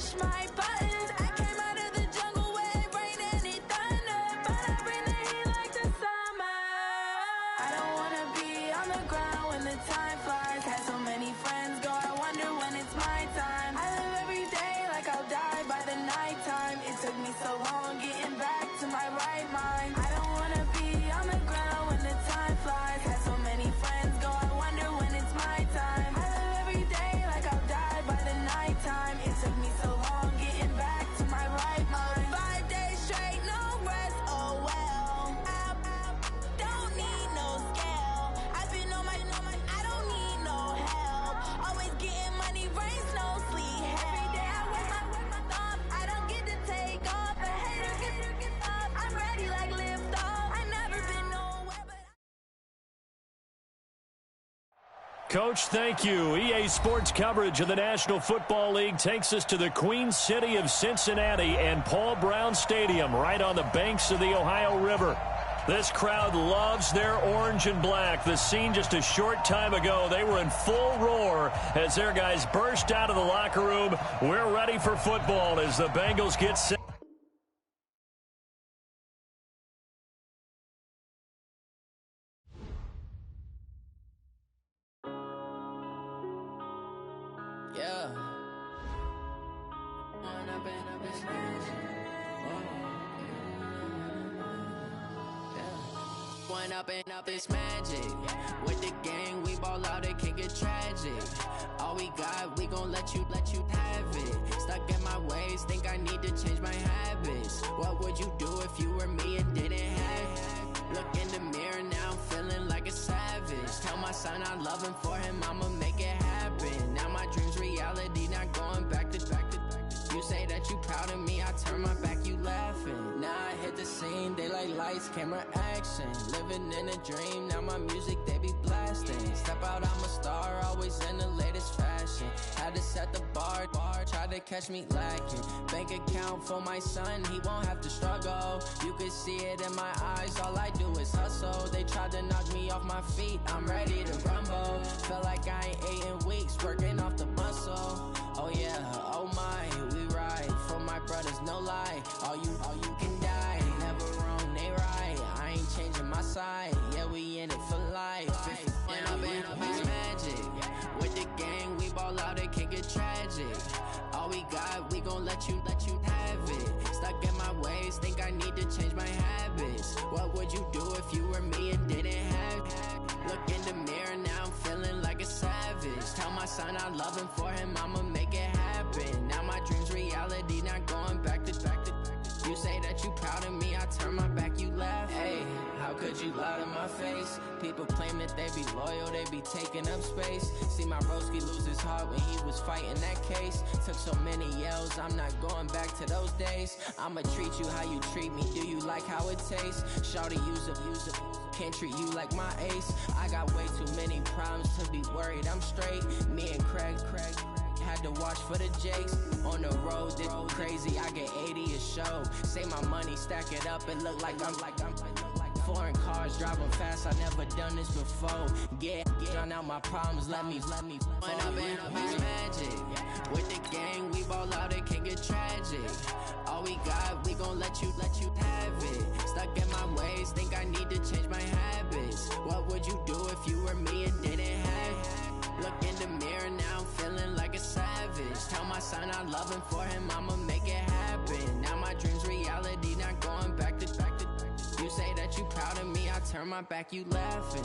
push my buttons. I came out of the jungle where it rained and it thundered, but I bring the heat like the summer. I don't wanna be on the ground when the time flies. Had so many friends go, I wonder when it's my time. I live every day like I'll die by the nighttime. It took me so long getting back to my right mind. I don't wanna be on the ground when the time flies. Had so many friends go, I wonder when it's my time. I live every day like I'll die by the nighttime. It took me so long getting back to my right mind. 5 days straight, no rest, oh well. Don't need no scale. I've been on my, I don't need no help. Always getting money, rain, snow, sleet. Every day I work my thumb. I don't get to take off. A hater get up. I'm ready like lift off. I never been nowhere but Coach, thank you. EA Sports coverage of the National Football League takes us to the Queen City of Cincinnati and Paul Brown Stadium right on the banks of the Ohio River. This crowd loves their orange and black. The scene just a short time ago, they were in full roar as their guys burst out of the locker room. We're ready for football as the Bengals get set. yeah. One up and up is magic. With the gang, we ball out, it can get tragic. All we got, we gon' let you have it. Stuck in my ways, think I need to change my habits. What would you do if you were me and didn't have it? Look in the mirror now, I'm feeling like a savage. Tell my son I love him, for him I'ma make it happen. Now my dream's reality, not going back to. You say that you proud of me, I turn my back, you laughing. Now I hit the scene, they like lights, camera, action. Living in a dream, now my music, they be blasting. Step out, I'm a star, always in the latest fashion. Had to set the bar, tried to catch me lacking. Bank account for my son, he won't have to struggle. You can see it in my eyes, all I do is hustle. They tried to knock me off my feet, I'm ready to rumble. Feel like I ain't ate in weeks, working off the muscle. Oh yeah, oh my, we ride for my brothers, no lie. All you can die, never wrong, they right. I ain't changing my side, yeah, we in it for life. It's magic. With the gang, we ball out, it can get tragic. All we got, we gon' let you have it. Stuck in my ways, think I need to change my habits. What would you do if you were me and didn't have it? Look in the mirror, now I'm feeling like a savage. Tell my son I love him, for him I'ma make it happen. Now my dream's reality, not going back to. You say that you proud of me, I turn my back, you laugh. Hey, how could you lie to my face? People claim that they be loyal, they be taking up space. See my broski lose his heart when he was fighting that case. Took so many yells, I'm not going back to those days. I'ma treat you how you treat me, do you like how it tastes? Shawty, use it, can't treat you like my ace. I got way too many problems to be worried, I'm straight. Me and Craig had to watch for the Jakes. On the road, this crazy, I get 80 a show. Say my money, stack it up, it look like I'm foreign cars, driving fast, I never done this before. Drown out my problems, let me One up and up is magic. With the gang, we ball out, it can get tragic. All we got, we gon' let you have it. Stuck in my ways, think I need to change my habits. What would you do if you were me and didn't have it? Look in the mirror, now I'm feeling like a savage. Tell my son I love him, for him I'ma make it happen. Now my dream's reality, not going back to. You say that you proud of me, I turn my back, you laughing.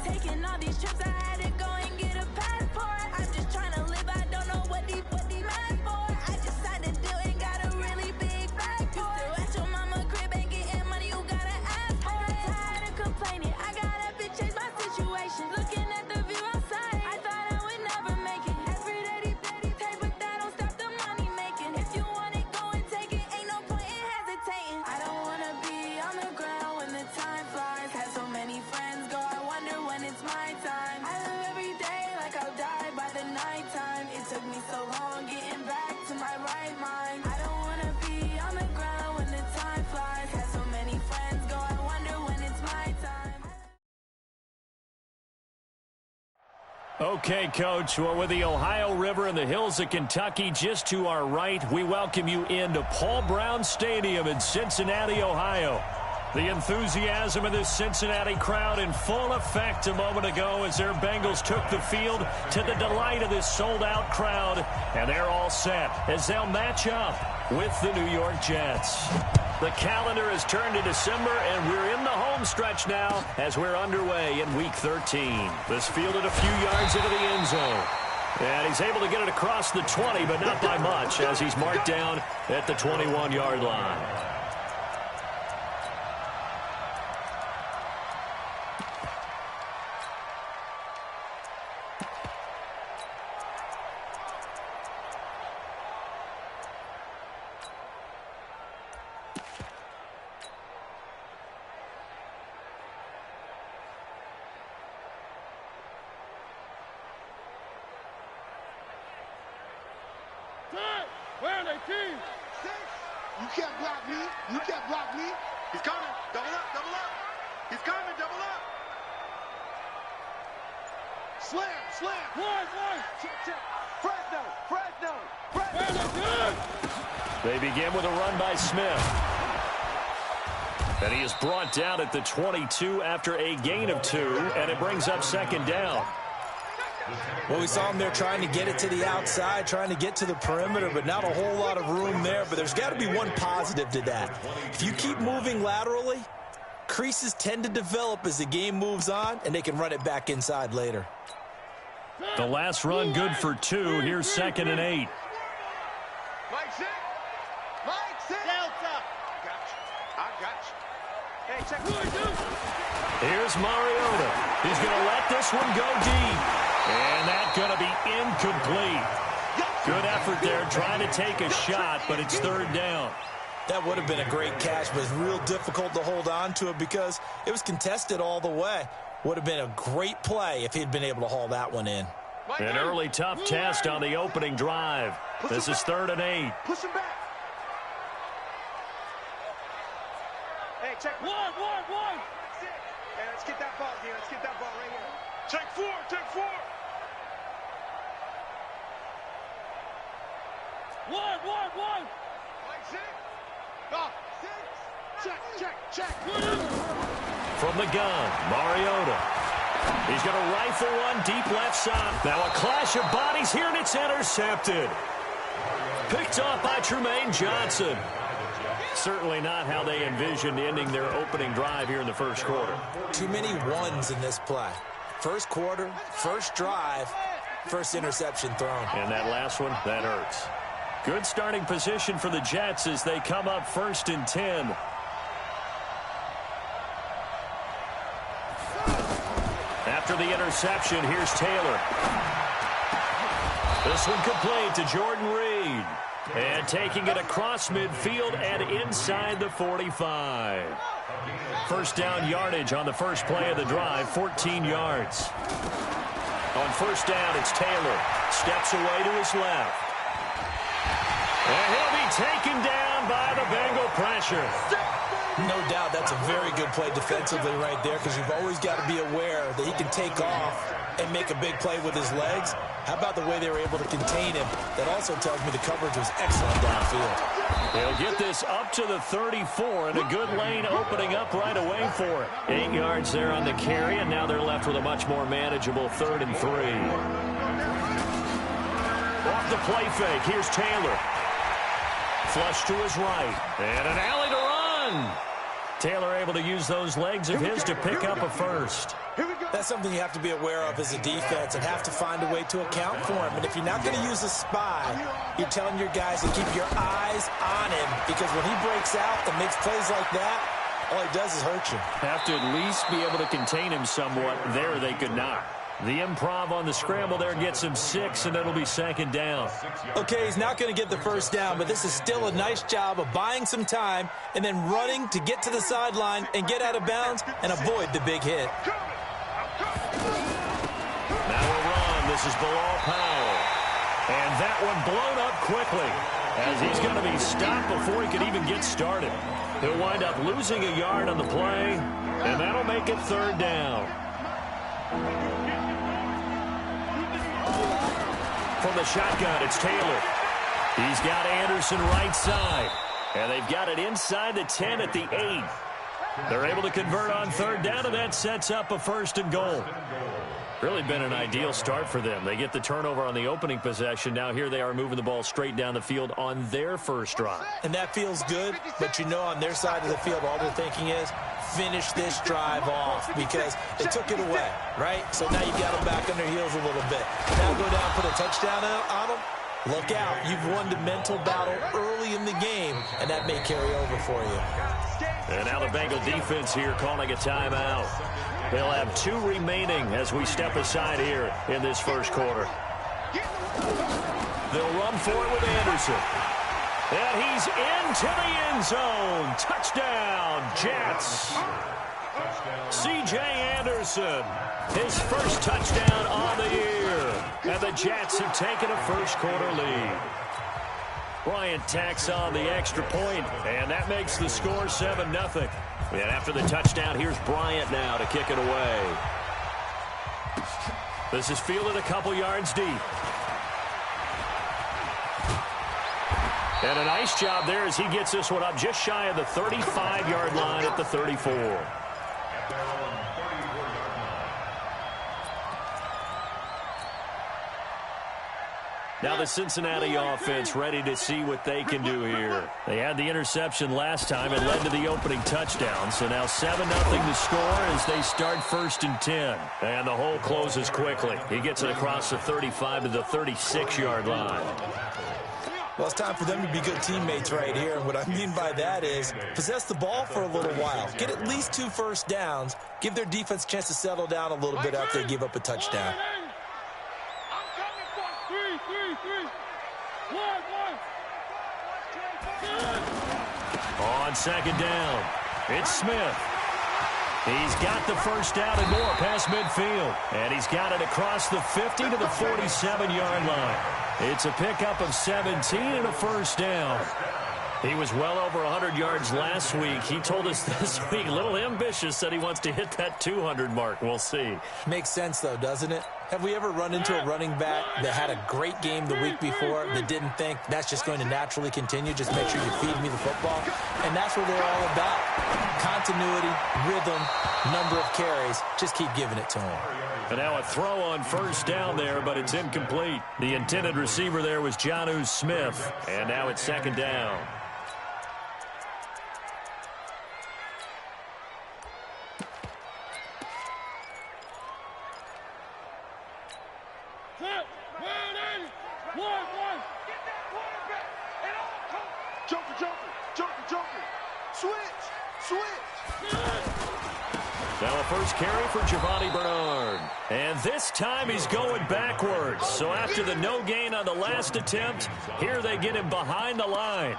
Taking all these trips, I had to go and get a passport. I'm just trying to live, I don't know what these mad for. I decided to do it, got a really big bag for it. At your mama crib ain't getting money, you gotta ask for it. I'm tired of complaining, I got up and changed my situation. Looking at the view outside, I thought I would never make it. Every day, take, but that don't stop the money making. If you want it, go and take it, ain't no point in hesitating. I don't wanna be on the ground when the time flies. Had so many friends go, I wonder when it's my time. I live every day like I'll die by the nighttime. It took me so long getting back to my right mind. I don't wanna be on the ground when the time flies. Had so many friends go, I wonder when it's my time. Okay, Coach, well, with the Ohio River and the hills of Kentucky just to our right, we welcome you into Paul Brown Stadium in Cincinnati, Ohio. The enthusiasm of this Cincinnati crowd in full effect a moment ago as their Bengals took the field to the delight of this sold-out crowd. And they're all set as they'll match up with the New York Jets. The calendar has turned to December, and we're in the home stretch now as we're underway in Week 13. This fielded a few yards into the end zone. And he's able to get it across the 20, but not by much as he's marked down at the 21-yard line. Where are they, team? You can't block me. You can't block me. He's coming. Double up, double up. He's coming, double up. Slam, slam. One. Check, check. Fresno. Where are they, team? They begin with a run by Smith. And he is brought down at the 22 after a gain of 2, and it brings up second down. Well, we saw him there trying to get it to the outside, trying to get to the perimeter, but not a whole lot of room there. But there's got to be one positive to that. If you keep moving laterally, creases tend to develop as the game moves on, and they can run it back inside later. The last run good for 2. Here's 2nd and 8. Mike, sit. Delta. I got you. Hey, check. Here's Mariota. He's going to let this one go deep. And that's going to be incomplete. Good effort there trying to take a shot, but it's 3rd down. That would have been a great catch, but it's real difficult to hold on to it because it was contested all the way. Would have been a great play if he'd been able to haul that one in. An early tough test on the opening drive. This is 3rd and 8. Push him back. Hey, check. One. Hey, let's get that ball here. Let's get that ball right here. Check 4. One. Mike, sit. Go. 6. Check. From the gun, Mariota. He's going to rifle one deep left side. Now a clash of bodies here, and it's intercepted. Picked off by Trumaine Johnson. Certainly not how they envisioned ending their opening drive here in the first quarter. Too many ones in this play. First quarter, first drive, first interception thrown. And that last one, that hurts. Good starting position for the Jets as they come up 1st and 10. After the interception, here's Taylor. This one complete to Jordan Reed. And taking it across midfield and inside the 45. First down yardage on the first play of the drive, 14 yards. On first down, it's Taylor. Steps away to his left. And he'll be taken down by the Bengal pressure. No doubt that's a very good play defensively right there because you've always got to be aware that he can take off and make a big play with his legs. How about the way they were able to contain him? That also tells me the coverage was excellent downfield. They'll get this up to the 34 and a good lane opening up right away for it. 8 yards there on the carry, and now they're left with a much more manageable 3rd and 3. Off the play fake, here's Taylor. Flush to his right, and an alley to run. Taylor able to use those legs of his to pick up a first. That that's something you have to be aware of as a defense and have to find a way to account for him. And if you're not going to use a spy, you're telling your guys to keep your eyes on him, because when he breaks out and makes plays like that, all he does is hurt you. Have to at least be able to contain him somewhat. There they could not. The improv on the scramble there gets him 6, and it'll be second down. Okay, he's not going to get the first down, but this is still a nice job of buying some time and then running to get to the sideline and get out of bounds and avoid the big hit. Now a run. This is Bilal Powell. And that one blown up quickly as he's going to be stopped before he could even get started. He'll wind up losing a yard on the play, and that'll make it third down. From the shotgun, it's Taylor. He's got Anderson right side. And they've got it inside the 10 at the 8. They're able to convert on third down, and that sets up a 1st and goal. Really been an ideal start for them. They get the turnover on the opening possession. Now here they are moving the ball straight down the field on their first drive. And that feels good, but you know on their side of the field all they're thinking is finish this drive off because they took it away, right? So now you've got them back on their heels a little bit. Now go down, put a touchdown on them. Look out. You've won the mental battle early in the game, and that may carry over for you. And now the Bengal defense here calling a timeout. They'll have 2 remaining as we step aside here in this first quarter. They'll run for it with Anderson. And he's into the end zone. Touchdown, Jets. C.J. Anderson, his first touchdown on the year. And the Jets have taken a first quarter lead. Bryant tacks on the extra point, and that makes the score 7-0. And after the touchdown, here's Bryant now to kick it away. This is fielded a couple yards deep. And a nice job there as he gets this one up just shy of the 35-yard line at the 34. Now the Cincinnati offense ready to see what they can do here. They had the interception last time and led to the opening touchdown. So now 7-0 to score as they start 1st and 10. And the hole closes quickly. He gets it across the 35 to the 36-yard line. Well, it's time for them to be good teammates right here. And what I mean by that is possess the ball for a little while. Get at least 2 first downs. Give their defense a chance to settle down a little bit after they give up a touchdown. On second down, it's Smith. He's got the first down and more past midfield. And he's got it across the 50 to the 47-yard line. It's a pickup of 17 and a first down. He was well over 100 yards last week. He told us this week, a little ambitious, said he wants to hit that 200 mark. We'll see. Makes sense, though, doesn't it? Have we ever run into a running back that had a great game the week before that didn't think that's just going to naturally continue? Just make sure you feed me the football. And that's what they're all about. Continuity, rhythm, number of carries. Just keep giving it to them. And now a throw on first down there, but it's incomplete. The intended receiver there was Jonnu Smith. And now it's second down. Now a first carry for Giovanni Bernard. And this time he's going backwards. So after the no gain on the last attempt, here they get him behind the line.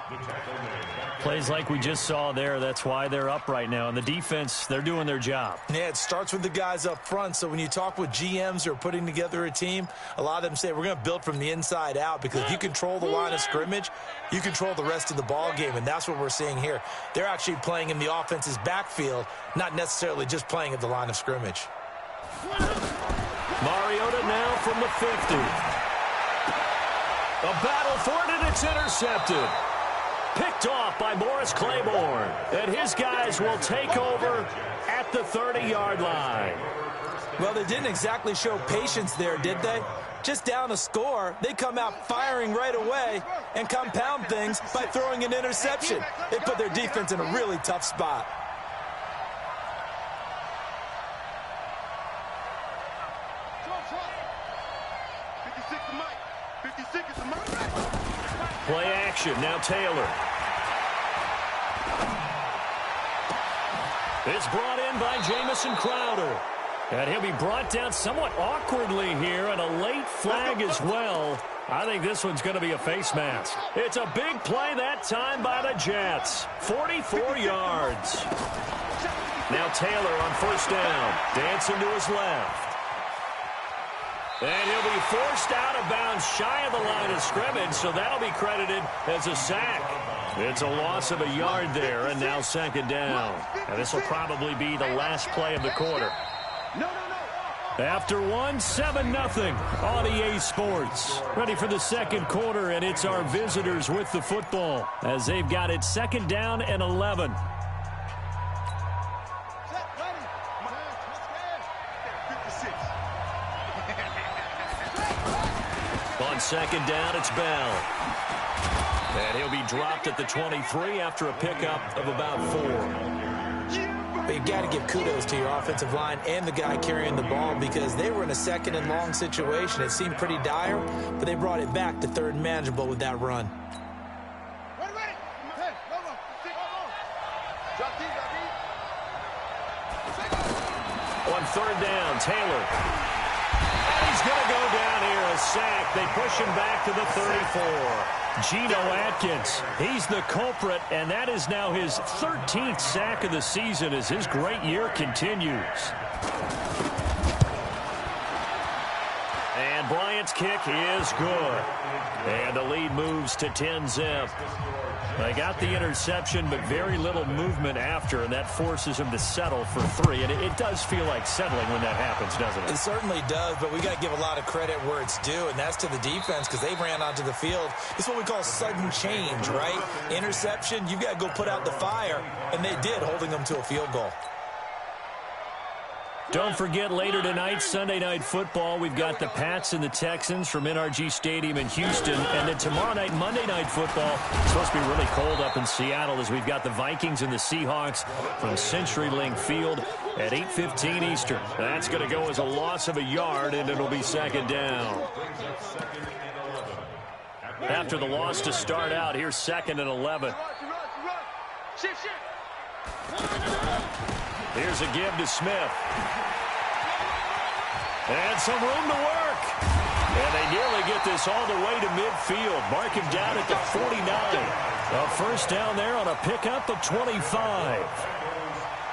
Plays like we just saw there. That's why they're up right now. And the defense, they're doing their job. Yeah, it starts with the guys up front. So when you talk with GMs who are putting together a team, a lot of them say we're going to build from the inside out because if you control the line of scrimmage, you control the rest of the ball game. And that's what we're seeing here. They're actually playing in the offense's backfield, not necessarily just playing at the line of scrimmage. Mariota now from the 50. A battle for it, and it's intercepted. Picked off by Morris Claiborne. And his guys will take over at the 30-yard line. Well, they didn't exactly show patience there, did they? Just down a score, they come out firing right away and compound things by throwing an interception. They put their defense in a really tough spot. 56 to Mike. 56 is the Mike. Play action. Now Taylor. It's brought in by Jamison Crowder. And he'll be brought down somewhat awkwardly here, and a late flag as well. I think this one's going to be a face mask. It's a big play that time by the Jets. 44 yards. Now Taylor on first down. Dancing to his left. And he'll be forced out of bounds shy of the line of scrimmage, so that'll be credited as a sack. It's a loss of a yard there, and now second down. And this will probably be the last play of the quarter. After one, 7-0 on EA Sports. Ready for the second quarter, and it's our visitors with the football as they've got it second down and 11. On second down, it's Bell. And he'll be dropped at the 23 after a pickup of about 4. But you got to give kudos to your offensive line and the guy carrying the ball because they were in a second and long situation. It seemed pretty dire, but they brought it back to third and manageable with that run. On third down, Taylor. And he's going to go down here, a sack. They push him back to the 34. Geno Atkins, he's the culprit, and that is now his 13th sack of the season as his great year continues. And Bryant's kick is good. And the lead moves to 10-zip. They got the interception, but very little movement after, and that forces him to settle for 3. And it does feel like settling when that happens, doesn't it? It certainly does, but we got to give a lot of credit where it's due, and that's to the defense because they ran onto the field. It's what we call sudden change, right? Interception, you got to go put out the fire, and they did, holding them to a field goal. Don't forget, later tonight, Sunday Night Football, we've got the Pats and the Texans from NRG Stadium in Houston. And then tomorrow night, Monday Night Football, it's supposed to be really cold up in Seattle as we've got the Vikings and the Seahawks from CenturyLink Field at 8:15 Eastern. That's going to go as a loss of a yard, and it'll be second down. After the loss to start out, here's second and 11. Here's a give to Smith. And some room to work. And they nearly get this all the way to midfield. Mark him down at the 49. A first down there on a pickup of 25.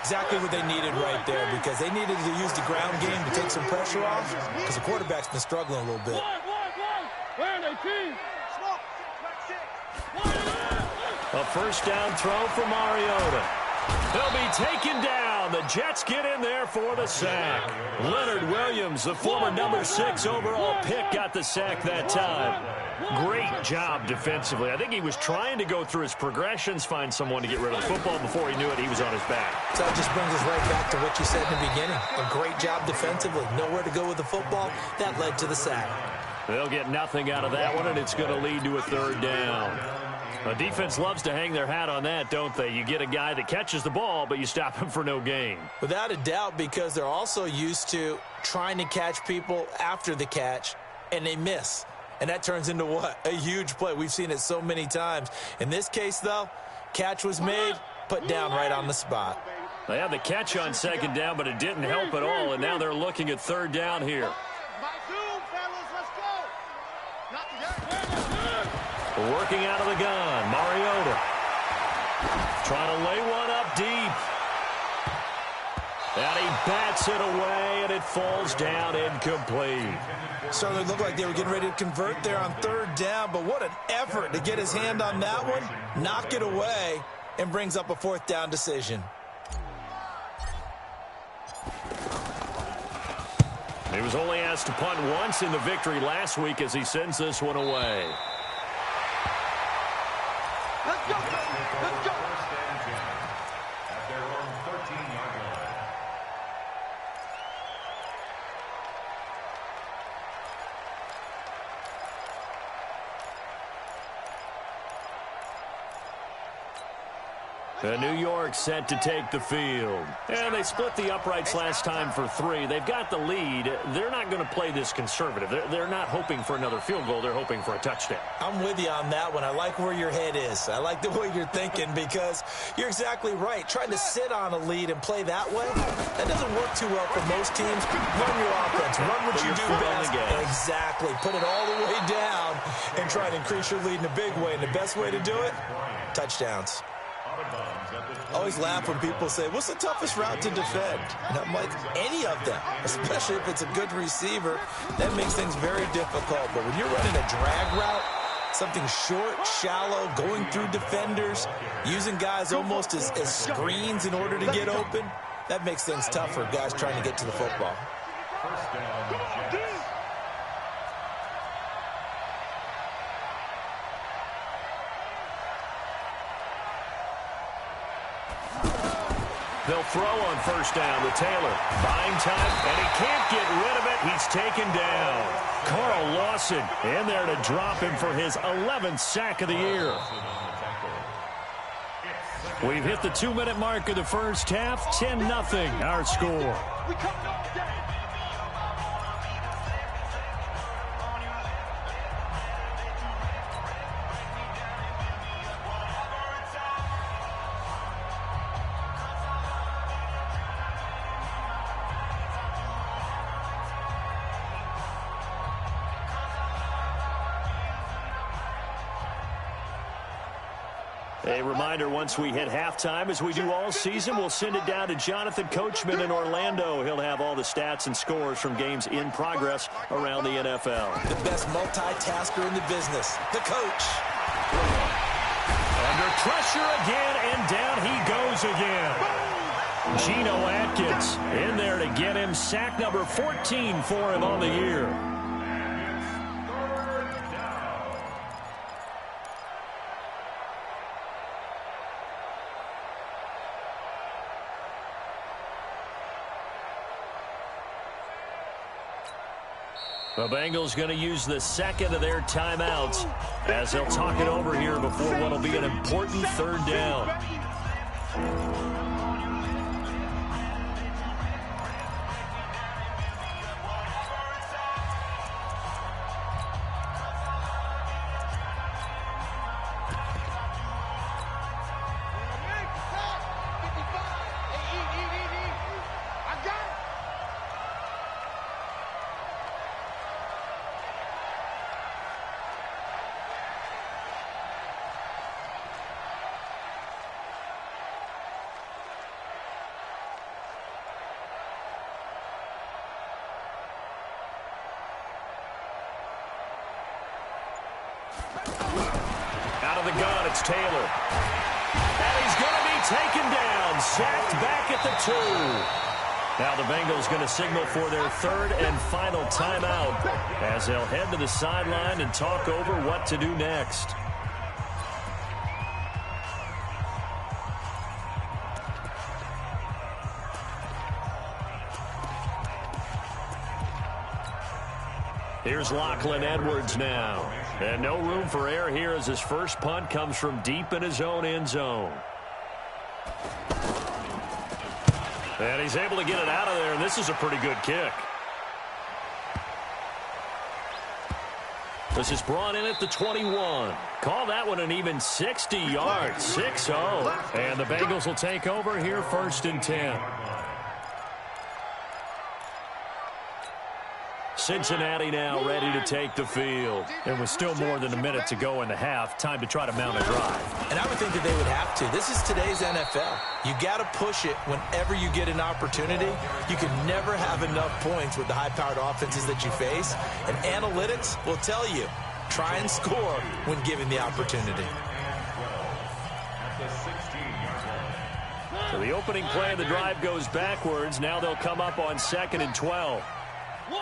Exactly what they needed right there because they needed to use the ground game to take some pressure off because the quarterback's been struggling a little bit. A first down throw for Mariota. They'll be taken down. The Jets get in there for the sack. Leonard Williams, the former number 6 overall pick, got the sack that time. Great job defensively. I think he was trying to go through his progressions, find someone to get rid of the football. Before he knew it, he was on his back. So that just brings us right back to what you said in the beginning. A great job defensively. Nowhere to go with the football. That led to the sack. They'll get nothing out of that one, and it's going to lead to a third down. The defense loves to hang their hat on that, don't they? You get a guy that catches the ball, but you stop him for no gain. Without a doubt, because they're also used to trying to catch people after the catch, and they miss. And that turns into what? A huge play. We've seen it so many times. In this case, though, catch was made, put down right on the spot. They had the catch on second down, but it didn't help at all, and now they're looking at third down here. Working out of the gun, Mariota. Trying to lay one up deep. And he bats it away, and it falls down incomplete. Certainly looked like they were getting ready to convert there on third down, but what an effort to get his hand on that one, knock it away, and brings up a fourth down decision. He was only asked to punt once in the victory last week as he sends this one away. Let's go. Let's go. And New York set to take the field. And they split the uprights last time for 3. They've got the lead. They're not going to play this conservative. They're not hoping for another field goal. They're hoping for a touchdown. I'm with you on that one. I like where your head is. I like the way you're thinking because you're exactly right. Trying to sit on a lead and play that way, that doesn't work too well for most teams. Run your offense. Run what you do best. Exactly. Put it all the way down and try to increase your lead in a big way. And the best way to do it, touchdowns. I always laugh when people say, what's the toughest route to defend? And I'm like, any of them, especially if it's a good receiver. That makes things very difficult. But when you're running a drag route, something short, shallow, going through defenders, using guys almost as screens in order to get open, that makes things tough for guys trying to get to the football. First down, They'll throw on first down to Taylor. Buying time, and he can't get rid of it. He's taken down. Carl Lawson in there to drop him for his 11th sack of the year. We've hit the 2-minute mark of the first half. 10-0 our score. A reminder, once we hit halftime, as we do all season, we'll send it down to Jonathan Coachman in Orlando. He'll have all the stats and scores from games in progress around the NFL. The best multitasker in the business, the coach. Under pressure again, and down he goes again. Geno Atkins in there to get him sack number 14 for him on the year. The Bengals going to use the second of their timeouts as they'll talk it over here before what will be an important third down. Out of the gun, it's Taylor. And he's going to be taken down, sacked back at the 2. Now the Bengals going to signal for their third and final timeout as they'll head to the sideline and talk over what to do next. Here's Lachlan Edwards now. And no room for error here as his first punt comes from deep in his own end zone. And he's able to get it out of there, and this is a pretty good kick. This is brought in at the 21. Call that one an even 60 yards, 6-0. And the Bengals will take over here first and 10. Cincinnati now ready to take the field. And with still more than a minute to go in the half, time to try to mount a drive. And I would think that they would have to. This is today's NFL. You got to push it whenever you get an opportunity. You can never have enough points with the high-powered offenses that you face. And analytics will tell you, try and score when given the opportunity. So the opening play of the drive goes backwards. Now they'll come up on 2nd and 12. One.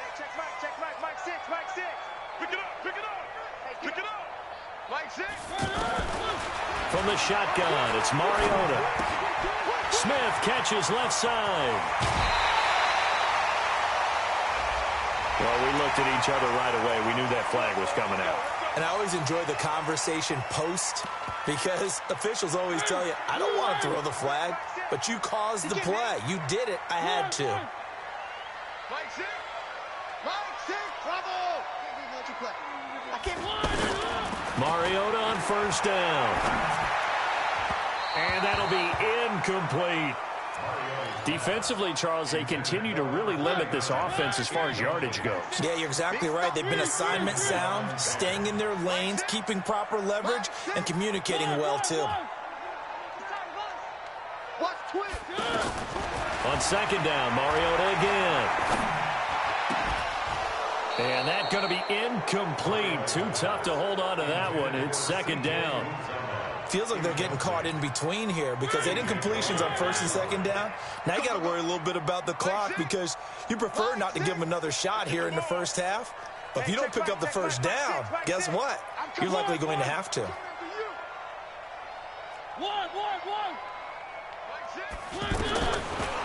Hey, check Mike 6. Pick it up. Mike 6. From the shotgun, it's Mariota. Smith catches left side. Well, we looked at each other right away. We knew that flag was coming out. And I always enjoy the conversation post because officials always tell you, I don't want to throw the flag, but you caused the play. You did it. I had to. Mariota on first down. And that'll be incomplete. Defensively, Charles, they continue to really limit this offense as far as yardage goes. Yeah, you're exactly right. They've been assignment sound, staying in their lanes, keeping proper leverage, and communicating well, too. On second down, Mariota again. And that's going to be incomplete. Too tough to hold on to that one. It's second down. Feels like they're getting caught in between here because they didn't completions on first and second down. Now you got to worry a little bit about the clock because you prefer not to give them another shot here in the first half. But if you don't pick up the first down, guess what? You're likely going to have to.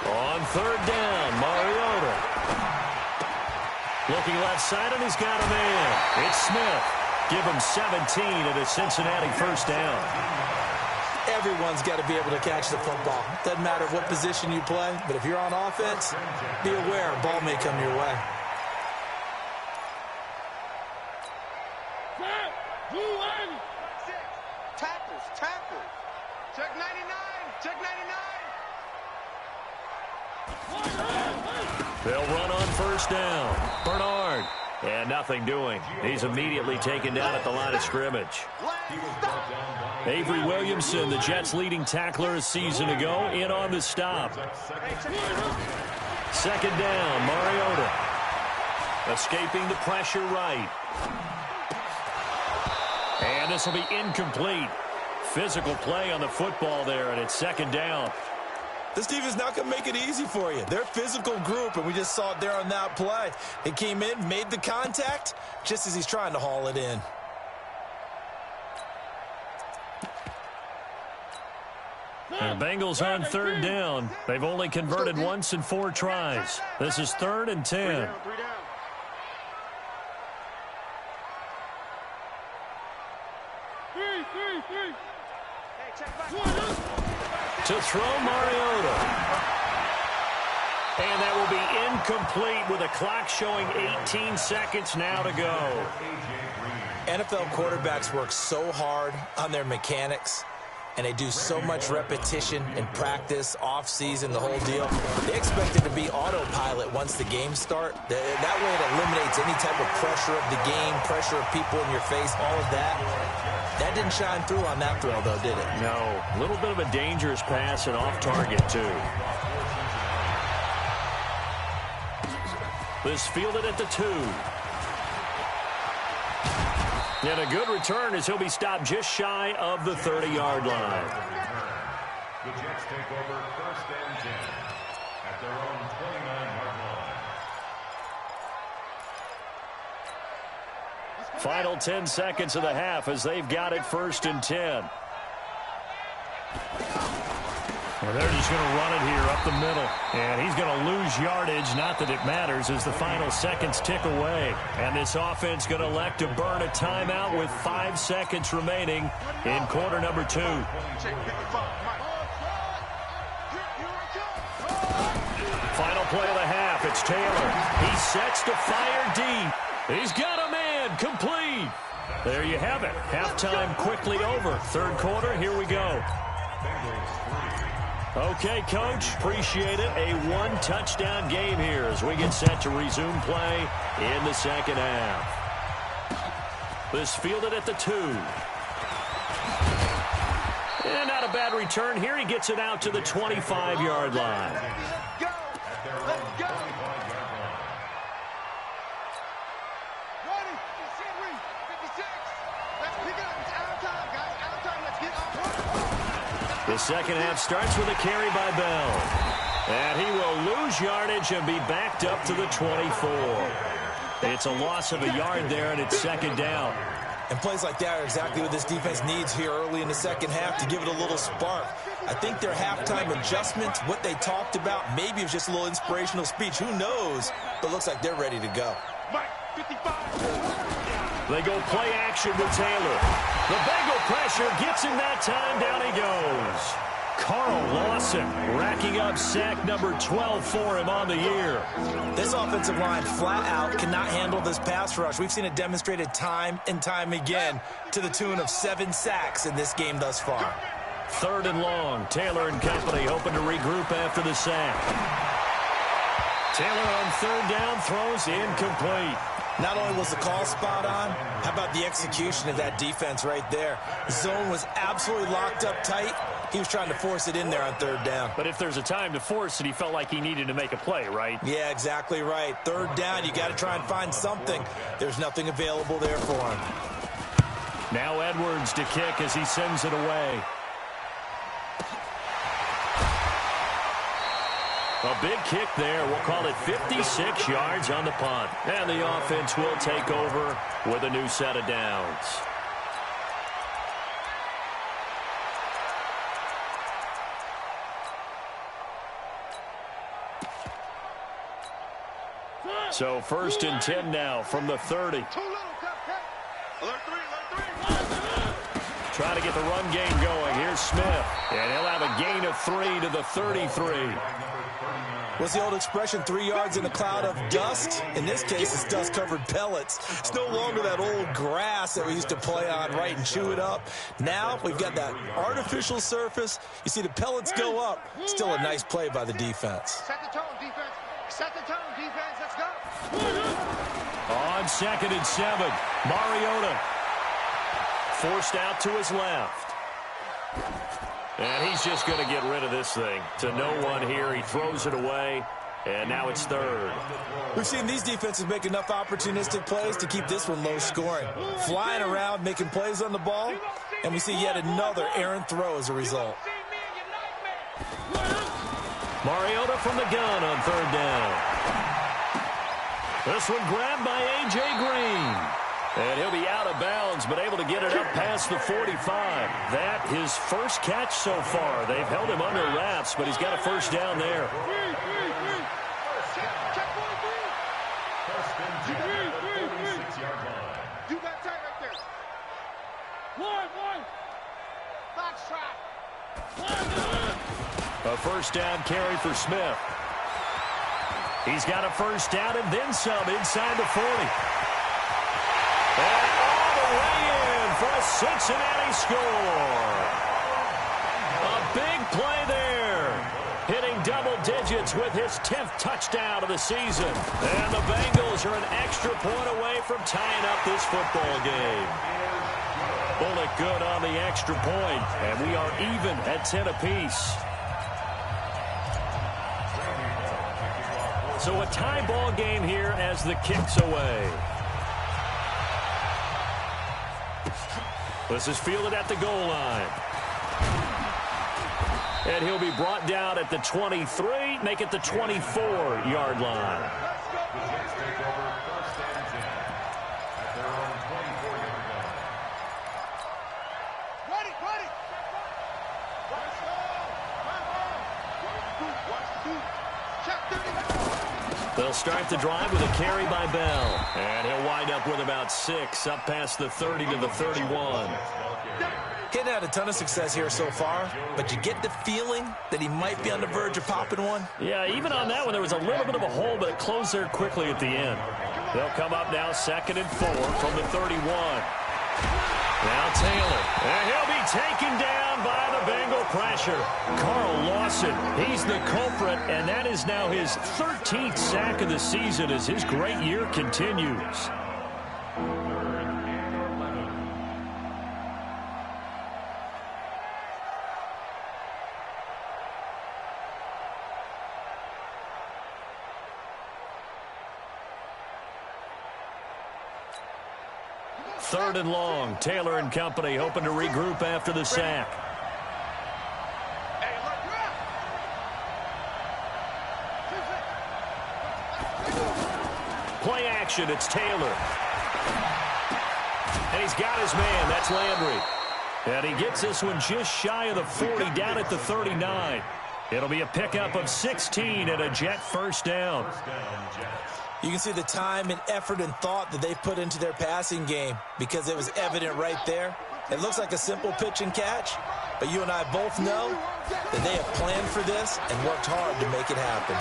On third down, Mariota. Looking left side, and he's got a man. It's Smith. Give him 17 at a Cincinnati first down. Everyone's got to be able to catch the football. Doesn't matter what position you play, but if you're on offense, be aware a ball may come your way. Tackles. Check 99. Check 99. They'll run on first down. Bernard. And nothing doing. He's immediately taken down at the line of scrimmage. Avery Williamson, the Jets' leading tackler a season ago, in on the stop. Second down, Mariota. Escaping the pressure right. And this will be incomplete. Physical play on the football there, and it's second down. This team is not going to make it easy for you. They're a physical group, and we just saw it there on that play. They came in, made the contact, just as he's trying to haul it in. The Bengals on third down. They've only converted once in 4 tries. This is 3rd and 10. To throw, Mariota. And that will be incomplete with a clock showing 18 seconds now to go. NFL quarterbacks work so hard on their mechanics, and they do so much repetition in practice, off-season, the whole deal. They expect it to be autopilot once the games start. That way it eliminates any type of pressure of the game, pressure of people in your face, all of that. That didn't shine through on that throw, though, did it? No. A little bit of a dangerous pass and off target, too. This fielded at the 2. And a good return as he'll be stopped just shy of the 30-yard line. The Jets take over 1st and 10 at their own 29-yard line. Final 10 seconds of the half as they've got it 1st and 10. Well, they're just going to run it here up the middle. And he's going to lose yardage. Not that it matters as the final seconds tick away. And this offense going to elect to burn a timeout with 5 seconds remaining in quarter number 2. Final play of the half. It's Taylor. He sets to fire deep. He's got a man. Complete. There you have it. Halftime quickly over. 3rd quarter. Here we go. Okay, Coach, appreciate it. A 1-touchdown game here as we get set to resume play in the second half. This fielded at the 2. And not a bad return here. He gets it out to the 25-yard line. Let's go. Let's go. Ready. 56. Let's pick it up. It's out of time, guys. Out of time. Let's get on. The second half starts with a carry by Bell. And he will lose yardage and be backed up to the 24. It's a loss of a yard there, and it's second down. And plays like that are exactly what this defense needs here early in the second half to give it a little spark. I think their halftime adjustment, what they talked about, maybe it was just a little inspirational speech. Who knows? But it looks like they're ready to go. Mike, 55. They go play action with Taylor. The Bengal pressure gets him that time. Down he goes. Carl Lawson racking up sack number 12 for him on the year. This offensive line flat out cannot handle this pass rush. We've seen it demonstrated time and time again to the tune of 7 sacks in this game thus far. 3rd and long. Taylor and company hoping to regroup after the sack. Taylor on 3rd down throws incomplete. Not only was the call spot on, how about the execution of that defense right there? The zone was absolutely locked up tight. He was trying to force it in there on 3rd down. But if there's a time to force it, he felt like he needed to make a play, right? Yeah, exactly right. 3rd down, you got to try and find something. There's nothing available there for him. Now Edwards to kick as he sends it away. A big kick there. We'll call it 56 yards on the punt. And the offense will take over with a new set of downs. So 1st and 10 now from the 30. Trying to get the run game going. Here's Smith. And he'll have a gain of 3 to the 33. What's the old expression, 3 yards in a cloud of dust? In this case, it's dust-covered pellets. It's no longer that old grass that we used to play on, right, and chew it up. Now we've got that artificial surface. You see the pellets go up. Still a nice play by the defense. Set the tone, defense. Set the tone, defense. Let's go. On 2nd and 7, Mariota forced out to his left. And he's just going to get rid of this thing. To no one here. He throws it away. And now it's 3rd. We've seen these defenses make enough opportunistic plays to keep this one low scoring. Flying around, making plays on the ball. And we see yet another errant throw as a result. Mariota from the gun on 3rd down. This one grabbed by A.J. Green. And he'll be out of bounds, but able to get it up past the 45. That his first catch so far. They've held him under wraps, but he's got a 1st down there. Do that tight right there. One. Box trap. A 1st down carry for Smith. He's got a 1st down and then some inside the 40. And all the way in for a Cincinnati score. A big play there. Hitting double digits with his 10th touchdown of the season. And the Bengals are an extra point away from tying up this football game. Bullet good on the extra point, and we are even at 10 apiece. So a tie ball game here as the kick's away. This is fielded at the goal line. And he'll be brought down at the 23, make it the 24-yard line. They'll start the drive with a carry by Bell. And he'll wind up with about 6, up past the 30 to the 31. He'd had a ton of success here so far, but you get the feeling that he might be on the verge of popping one. Yeah, even on that one, there was a little bit of a hole, but it closed there quickly at the end. They'll come up now 2nd and 4 from the 31. Now Taylor, and he'll be taken down by the Bengal pressure. Carl Lawson, he's the culprit, and that is now his 13th sack of the season as his great year continues. Third and long. Taylor and company hoping to regroup after the sack. Play action. It's Taylor. And he's got his man. That's Landry. And he gets this one just shy of the 40, down at the 39. It'll be a pickup of 16 and a Jet 1st down. You can see the time and effort and thought that they've put into their passing game because it was evident right there. It looks like a simple pitch and catch, but you and I both know that they have planned for this and worked hard to make it happen.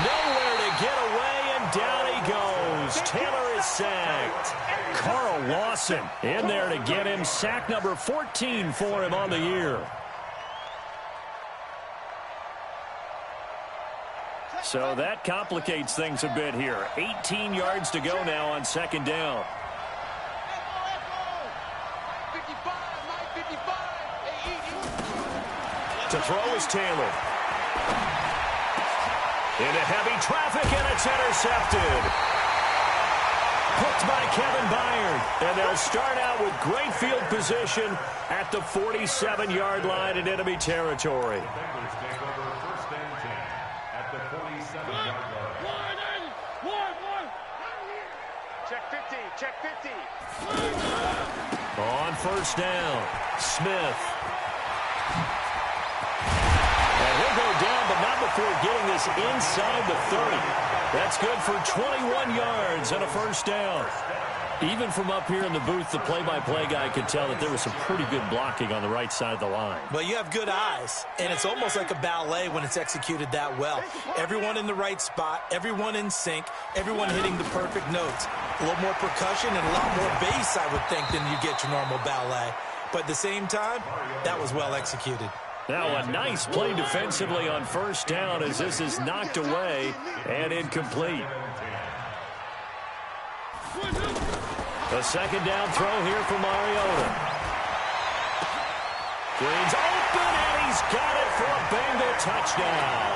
Nowhere to get away, and down he goes. Taylor is sacked. Carl Lawson in there to get him. Sack number 14 for him on the year. So that complicates things a bit here. 18 yards to go now on second down. To throw is Taylor. Into heavy traffic, and it's intercepted. Hooked by Kevin Byard. And they'll start out with great field position at the 47-yard line in enemy territory. Check 50. On first down, Smith. And he'll go down, but not before getting this inside the 30. That's good for 21 yards and a first down. Even from up here in the booth, the play-by-play guy could tell that there was some pretty good blocking on the right side of the line. Well, you have good eyes, and it's almost like a ballet when it's executed that well. Everyone in the right spot, everyone in sync, everyone hitting the perfect notes. A little more percussion and a lot more bass, I would think, than you get your normal ballet. But at the same time, that was well executed. Now a nice play defensively on first down as this is knocked away and incomplete. A second down throw here for Mariota. Green's open, and he's got it for a Bengal touchdown.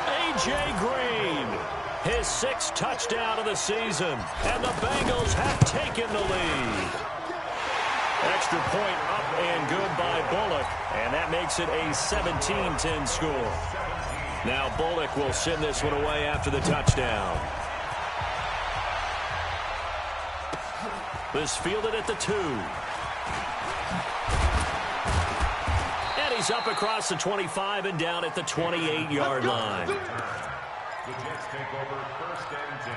A.J. Green, his 6th touchdown of the season, and the Bengals have taken the lead. Extra point up and good by Bullock, and that makes it a 17-10 score. Now Bullock will send this one away after the touchdown. This fielded at the 2. And he's up across the 25 and down at the 28-yard line. The Jets take over first and 10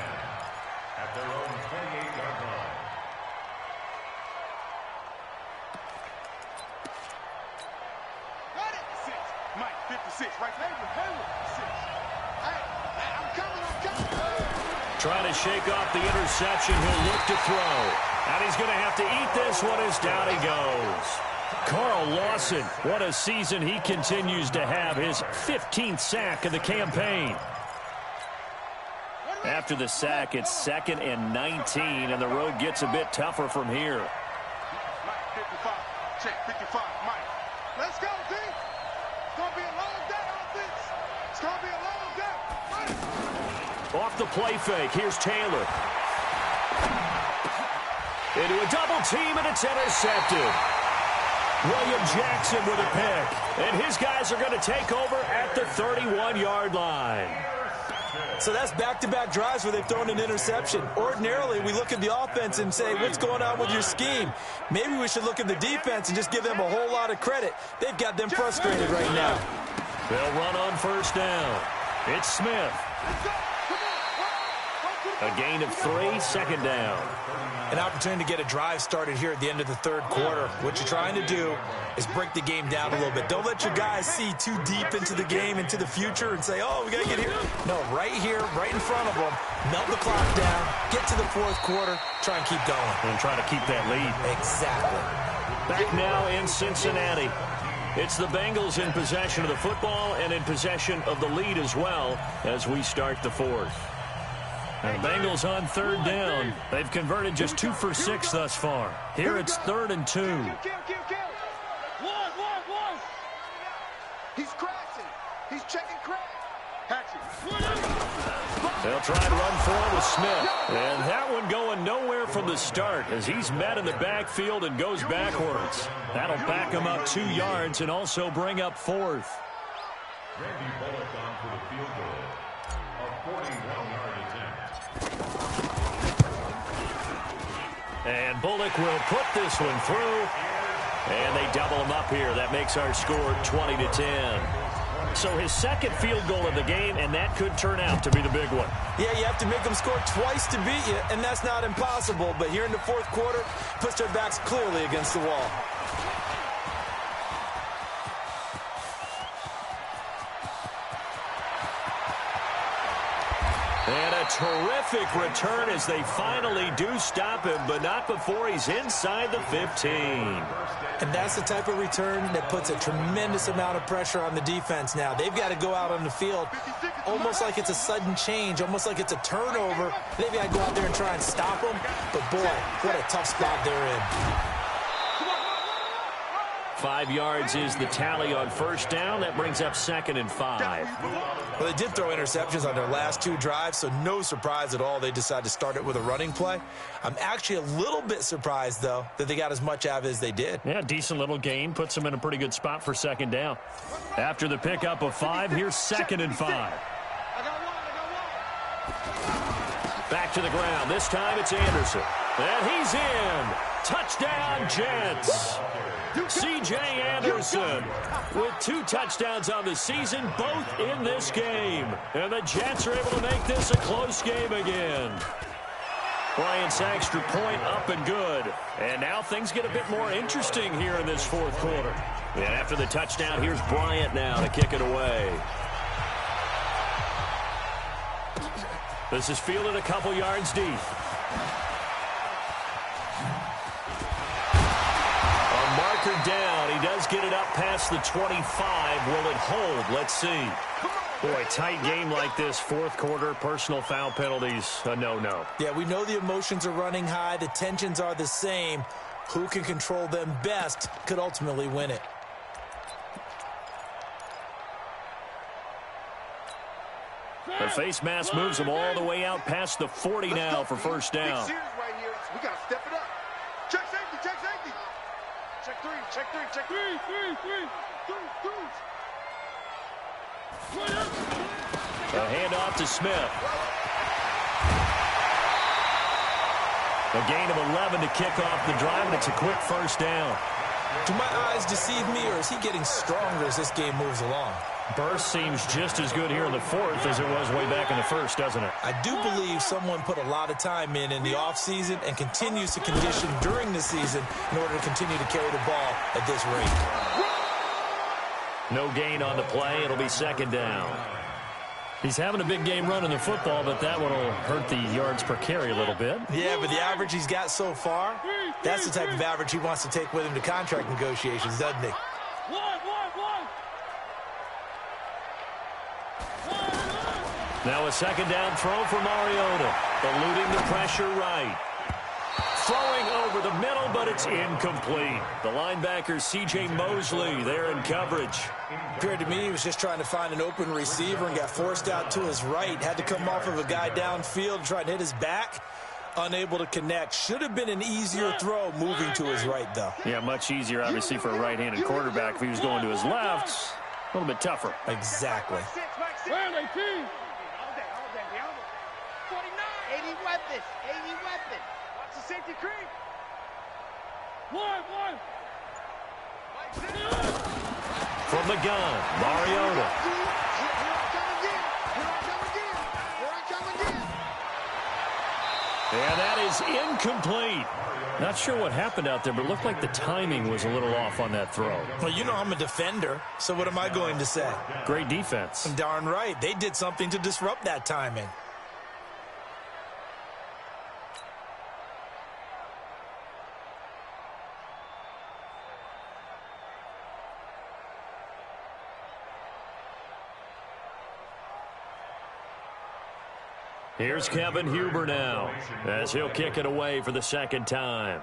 at their own 28-yard line. Mike, 56, right there. I'm coming. Trying to shake off the interception. He'll look to throw. And he's going to have to eat this one as down he goes. Carl Lawson, what a season he continues to have. His 15th sack of the campaign. After the sack, it's 2nd and 19, and the road gets a bit tougher from here. Mike, 55. Check 55, Mike. Let's go, D. It's going to be a long day, offense. It's going to be a long day. Mike. Off the play fake, here's Taylor. Into a double team, and it's intercepted. William Jackson with a pick. And his guys are going to take over at the 31-yard line. So that's back-to-back drives where they've thrown an interception. Ordinarily, we look at the offense and say, what's going on with your scheme? Maybe we should look at the defense and just give them a whole lot of credit. They've got them frustrated right now. They'll run on first down. It's Smith. A gain of 3, second down. An opportunity to get a drive started here at the end of the third quarter. What you're trying to do is break the game down a little bit. Don't let your guys see too deep into the game, into the future, and say, oh, we got to get here. No, right here, right in front of them, melt the clock down, get to the fourth quarter, try and keep going. And try to keep that lead. Exactly. Back now in Cincinnati. It's the Bengals in possession of the football and in possession of the lead as well as we start the fourth. And the Bengals on third down. They've converted just 2 for 6 thus far. Here it's 3rd and 2. One. He's crashing. He's checking crack. They'll try to run forward with Smith. And that one going nowhere from the start as he's met in the backfield and goes backwards. That'll back him up 2 yards and also bring up 4th. Randy Bullock on for the field goal. A 41-yard attempt. And Bullock will put this one through. And they double him up here. That makes our score 20-10. So his second field goal of the game, and that could turn out to be the big one. Yeah, you have to make them score twice to beat you, and that's not impossible. But here in the fourth quarter, puts their backs clearly against the wall. And a terrific return as they finally do stop him, but not before he's inside the 15. And that's the type of return that puts a tremendous amount of pressure on the defense now. They've got to go out on the field almost like it's a sudden change, almost like it's a turnover. They've got to go out there and try and stop them. But, boy, what a tough spot they're in. 5 yards is the tally on first down. That brings up 2nd and 5. Well, they did throw interceptions on their last 2 drives, so no surprise at all they decided to start it with a running play. I'm actually a little bit surprised, though, that they got as much out of it as they did. Yeah, decent little gain. Puts them in a pretty good spot for 2nd down. After the pickup of 5, here's 2nd and 5. Back to the ground. This time it's Anderson. And he's in. Touchdown, Jets. C.J. Anderson with 2 touchdowns on the season, both in this game. And the Jets are able to make this a close game again. Bryant's extra point up and good. And now things get a bit more interesting here in this fourth quarter. And after the touchdown, here's Bryant now to kick it away. This is fielded a couple yards deep. Down. He does get it up past the 25. Will it hold? Let's see. Boy, tight game like this, fourth quarter, personal foul penalties, a no-no. Yeah, we know the emotions are running high. The tensions are the same. Who can control them best could ultimately win it. The face mask moves them all the way out past the 40 now for first down. We got to step it up. Check safety, check safety. Check 3, check 3, check 3. 3. A handoff to Smith. A gain of 11 to kick off the drive, and it's a quick first down. Do my eyes deceive me, or is he getting stronger as this game moves along? Burst seems just as good here in the fourth as it was way back in the first, doesn't it? I do believe someone put a lot of time in the offseason and continues to condition during the season in order to continue to carry the ball at this rate. No gain on the play. It'll be 2nd down. He's having a big game running the football, but that one will hurt the yards per carry a little bit. Yeah, but the average he's got so far, that's the type of average he wants to take with him to contract negotiations, doesn't he? Now a 2nd down throw for Mariota. Eluding the pressure right. Throwing over the middle, but it's incomplete. The linebacker, C.J. Mosley, there in coverage. Appeared to me he was just trying to find an open receiver and got forced out to his right. Had to come off of a guy downfield, trying to hit his back. Unable to connect. Should have been an easier throw moving to his right, though. Yeah, much easier, obviously, for a right-handed quarterback. If he was going to his left, a little bit tougher. Exactly. 80 weapons. Watch the safety creep. One. From the gun, Mariota. And that is incomplete. Not sure what happened out there, but it looked like the timing was a little off on that throw. Well, you know I'm a defender, so what am I going to say? Great defense. Darn right. They did something to disrupt that timing. Here's Kevin Huber now, as he'll kick it away for the 2nd time.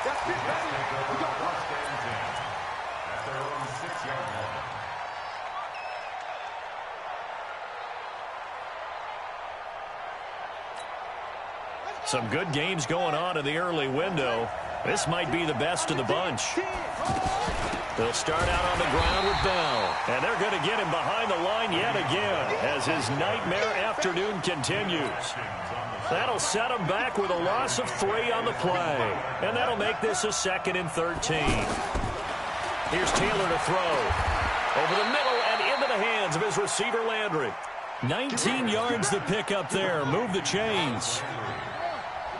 That's it, baby. We got 1st and 10 at their own 6-yard line. Some good games going on in the early window. This might be the best of the bunch. They'll start out on the ground with Bell. And they're going to get him behind the line yet again as his nightmare afternoon continues. That'll set him back with a loss of 3 on the play. And that'll make this a 2nd and 13. Here's Taylor to throw. Over the middle and into the hands of his receiver, Landry. 19 yards to pick up there. Move the chains.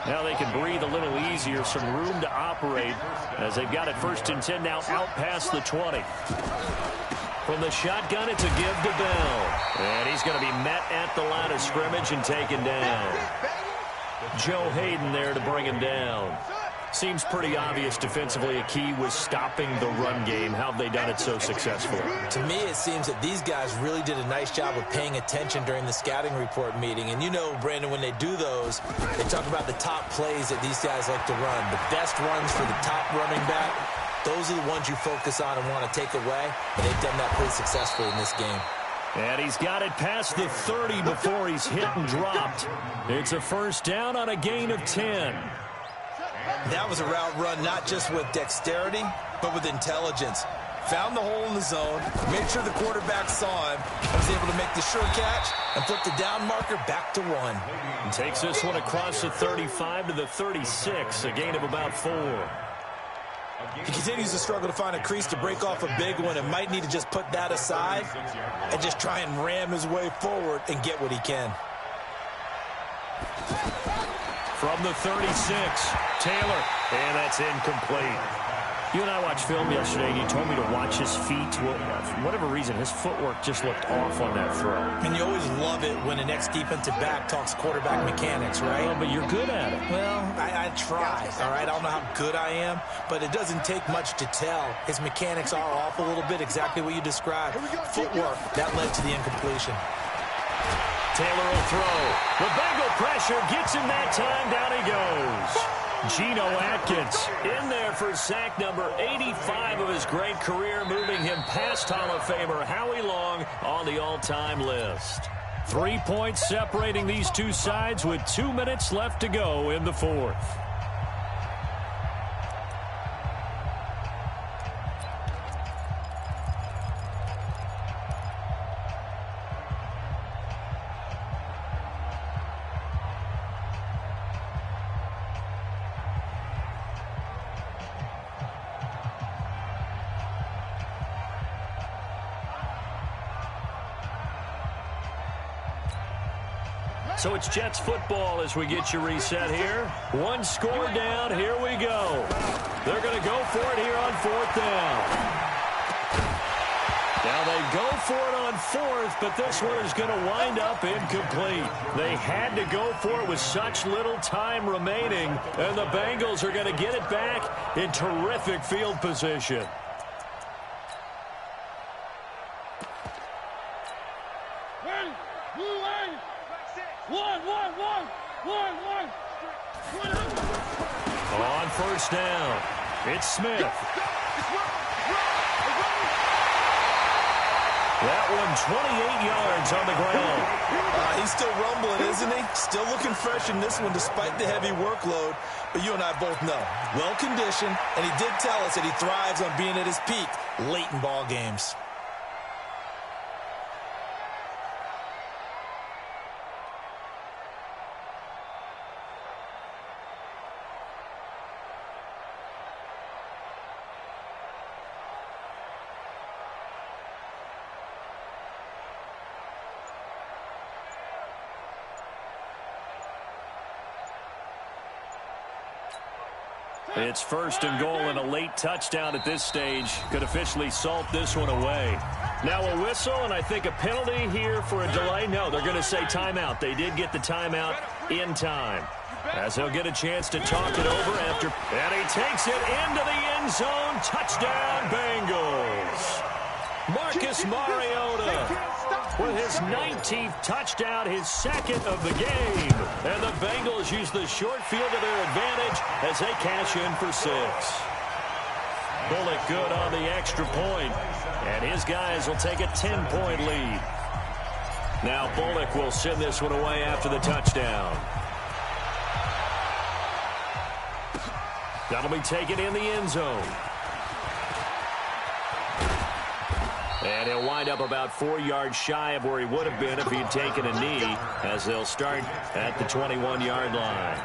Now they can breathe a little easier. Some room to operate as they've got it 1st and 10 now out past the 20. From the shotgun, it's a give to Bell. And he's going to be met at the line of scrimmage and taken down. Joe Hayden there to bring him down. Seems pretty obvious defensively a key was stopping the run game. How have they done it so successfully? To me, it seems that these guys really did a nice job of paying attention during the scouting report meeting. And you know, Brandon, when they do those, they talk about the top plays that these guys like to run. The best runs for the top running back, those are the ones you focus on and want to take away. And they've done that pretty successfully in this game. And he's got it past the 30 before he's hit and dropped. It's a 1st down on a gain of 10. That was a route run not just with dexterity, but with intelligence. Found the hole in the zone, made sure the quarterback saw him, and was able to make the sure catch and flip the down marker back to 1. And takes this one across the 35 to the 36, a gain of about 4. He continues to struggle to find a crease to break off a big one and might need to just put that aside and just try and ram his way forward and get what he can. From the 36, Taylor, and that's incomplete. You and I watched film yesterday, and you told me to watch his feet. Well, for whatever reason, his footwork just looked off on that throw. And you always love it when an ex-defensive back talks quarterback mechanics, right? Well, but you're good at it. Well, I try, all right? I don't know how good I am, but it doesn't take much to tell. His mechanics are off a little bit, exactly what you described. Footwork, that led to the incompletion. Taylor will throw. The Bengal pressure gets him that time. Down he goes. Geno Atkins in there for sack number 85 of his great career, moving him past Hall of Famer Howie Long on the all-time list. 3 points separating these two sides with 2 minutes left to go in the 4th. So it's Jets football as we get you reset here. 1 score down. Here we go. They're going to go for it here on 4th down. Now they go for it on 4th, but this one is going to wind up incomplete. They had to go for it with such little time remaining, and the Bengals are going to get it back in terrific field position. On 1st down, it's Smith. That one 28 yards on the ground. He's still rumbling, isn't he? Still looking fresh in this one despite the heavy workload. But you and I both know, well-conditioned, and he did tell us that he thrives on being at his peak late in ball games. It's 1st and goal, and a late touchdown at this stage could officially salt this one away. Now a whistle, and I think a penalty here for a delay. No, they're going to say timeout. They did get the timeout in time, as he'll get a chance to talk it over after. And he takes it into the end zone. Touchdown, Bengals. Marcus Mariota with his 19th touchdown, his 2nd of the game. And the Bengals use the short field to their advantage as they cash in for 6. Bullock good on the extra point, and his guys will take a 10-point lead. Now Bullock will send this one away after the touchdown. That'll be taken in the end zone. And he'll wind up about 4 yards shy of where he would have been if he had taken a knee, as they'll start at the 21-yard line.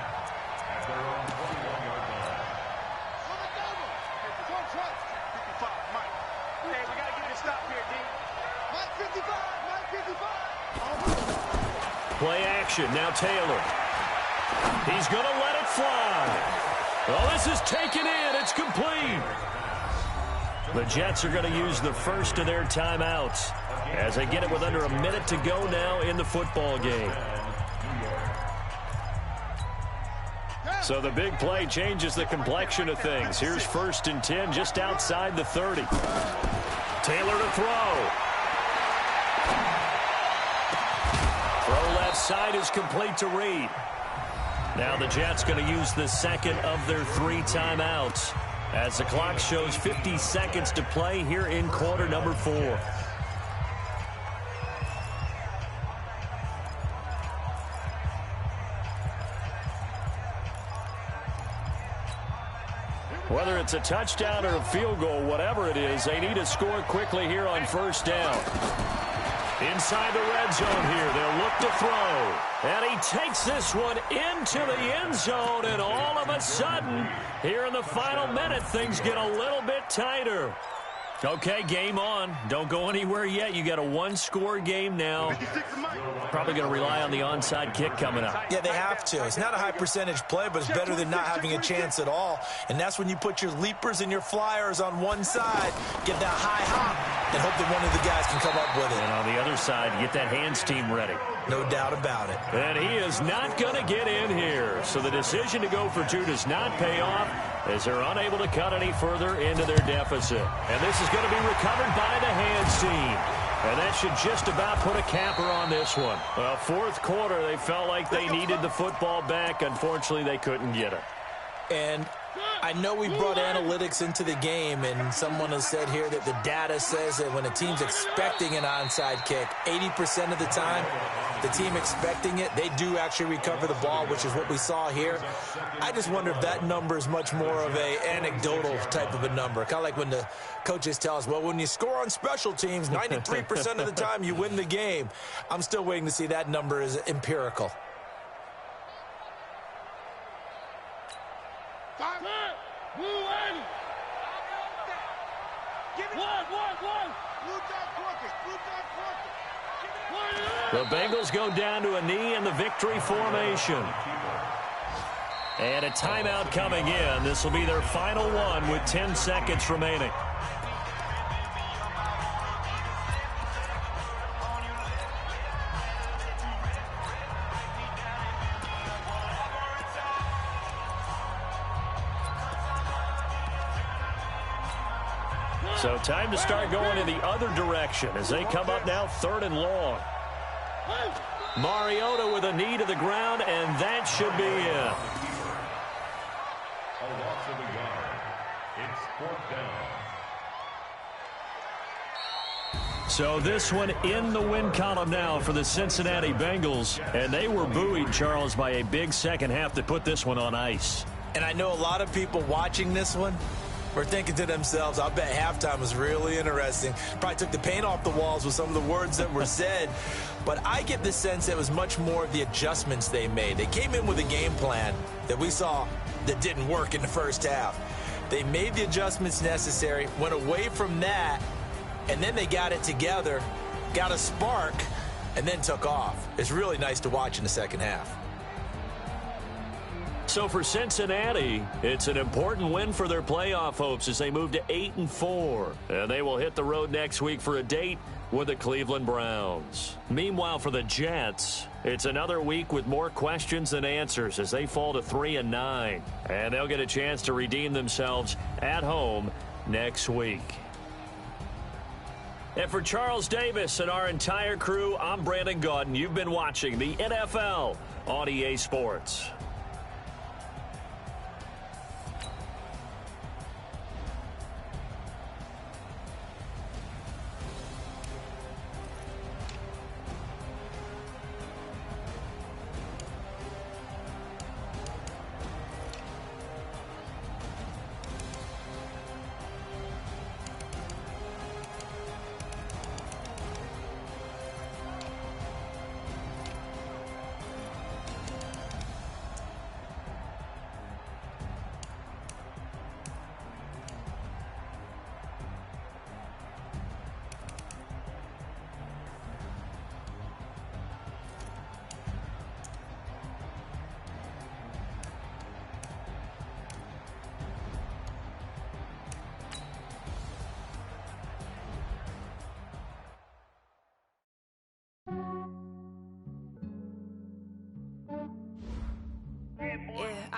Play action. Now Taylor. He's going to let it fly. Well, this is taken in. It's complete. The Jets are going to use the first of their timeouts as they get it with under a minute to go now in the football game. So the big play changes the complexion of things. Here's 1st and 10 just outside the 30. Taylor to throw. Throw left side is complete to Reed. Now the Jets going to use the second of their 3 timeouts as the clock shows 50 seconds to play here in quarter number 4. Whether it's a touchdown or a field goal, whatever it is, they need to score quickly here on 1st down. Inside the red zone here, they'll look to throw. And he takes this one into the end zone, and all of a sudden, here in the final minute, things get a little bit tighter. Okay, game on. Don't go anywhere yet. You got a 1-score game now. Probably going to rely on the onside kick coming up. Yeah, they have to. It's not a high percentage play, but it's better than not having a chance at all. And that's when you put your leapers and your flyers on one side, get that high hop, and hope that one of the guys can come up with it. And on the other side, get that hands team ready. No doubt about it. And he is not going to get in here. So the decision to go for 2 does not pay off as they're unable to cut any further into their deficit. And this is going to be recovered by the hands team. And that should just about put a capper on this one. Well, 4th quarter, they felt like they needed the football back. Unfortunately, they couldn't get it. And I know we brought analytics into the game, and someone has said here that the data says that when a team's expecting an onside kick, 80% of the time, the team expecting it, they do actually recover the ball, which is what we saw here. I just wonder if that number is much more of a anecdotal type of a number. Kind of like when the coaches tell us, well, when you score on special teams, 93% of the time you win the game. I'm still waiting to see that number is empirical. The Bengals go down to a knee in the victory formation. And a timeout coming in. This will be their final one with 10 seconds remaining. So time to start going in the other direction as they come up now 3rd and long. Mariota with a knee to the ground, and that should be it. A loss of a yard. It's 4th down. So this one in the win column now for the Cincinnati Bengals. And they were buoyed, Charles, by a big second half to put this one on ice. And I know a lot of people watching this one were thinking to themselves, I bet halftime was really interesting. Probably took the paint off the walls with some of the words that were said. But I get the sense that it was much more of the adjustments they made. They came in with a game plan that we saw that didn't work in the first half. They made the adjustments necessary, went away from that, and then they got it together, got a spark, and then took off. It's really nice to watch in the second half. So for Cincinnati, it's an important win for their playoff hopes as they move to 8-4. And they will hit the road next week for a date with the Cleveland Browns. Meanwhile, for the Jets, it's another week with more questions than answers as they fall to 3-9. And they'll get a chance to redeem themselves at home next week. And for Charles Davis and our entire crew, I'm Brandon Gaudin. You've been watching the NFL on EA Sports.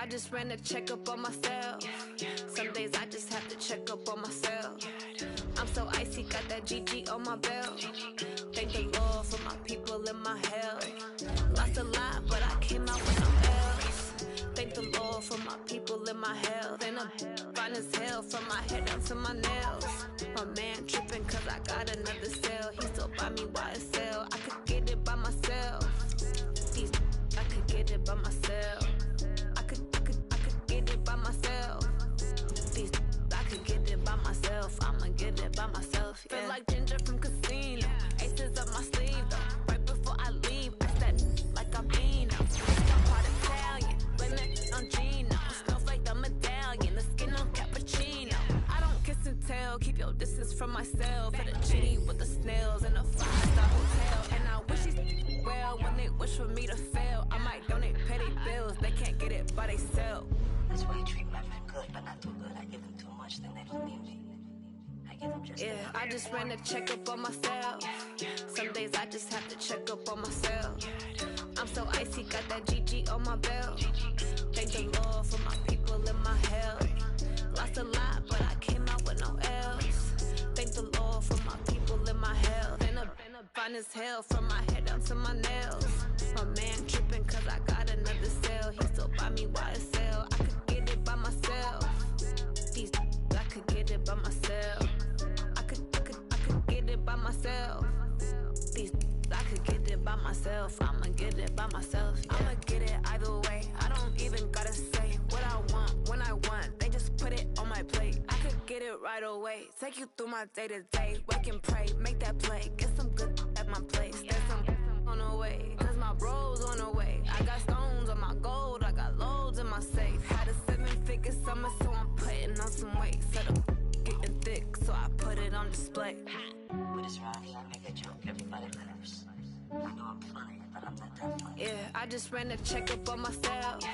I just ran a checkup on myself. Some days I just have to check up on myself. I'm so icy, got that GG on my belt. Thank the Lord for my people in my health. Lost a lot, but I came out with no else. Thank the Lord for my people in my health. And I'm fine as hell from my head down to my nails. My man tripping cause I got another cell. He still buy me YSL. I could get it by myself. These I could get it by myself. I could get it by myself. These I could get it by myself. I'ma get it by myself. Yeah. Feel like Ginger from Casino. Aces up my sleeve though. Right before I leave, I said like I'm Dino. I'm part Italian, blame that on Gino. Snowflake the medallion, the skin on cappuccino. I don't kiss and tell, keep your distance from myself. For the genie with the snails in a 5-star hotel. And I wish these well when they wish for me to fail. I might donate petty bills, they can't get it by themselves. That's why you treat my friend good, but not too good. I give them too much, then they don't need me. I give them just enough. I just ran a checkup on myself. Some days I just have to check up on myself. I'm so icy, got that GG on my belt. Thank the Lord for my people in my health. Lost a lot, but I came out with no else. Thank the Lord for my people in my health. And I'm fine as hell from my head down to my nails. My man tripping cause I got another cell. He still buy me YSL. I could get it by myself. These I could get it by myself. I could get it by myself. These I could get it by myself. I'ma get it by myself. Yeah. I'ma get it either way. I don't even gotta say what I want when I want. They just put it on my plate. I could get it right away. Take you through my day to day. Wake and pray, make that play. Get some good at my place. There's some on the way, cause my bros on the way. I got stones on my gold. I got loads in my safe. Had a 7-figure summer, so I'm putting on some weight. Set up getting thick, so I put it on display. But it's around here, I make a joke, everybody laughs. I know I'm funny, but I'm not that funny. Yeah, I just ran a checkup on myself.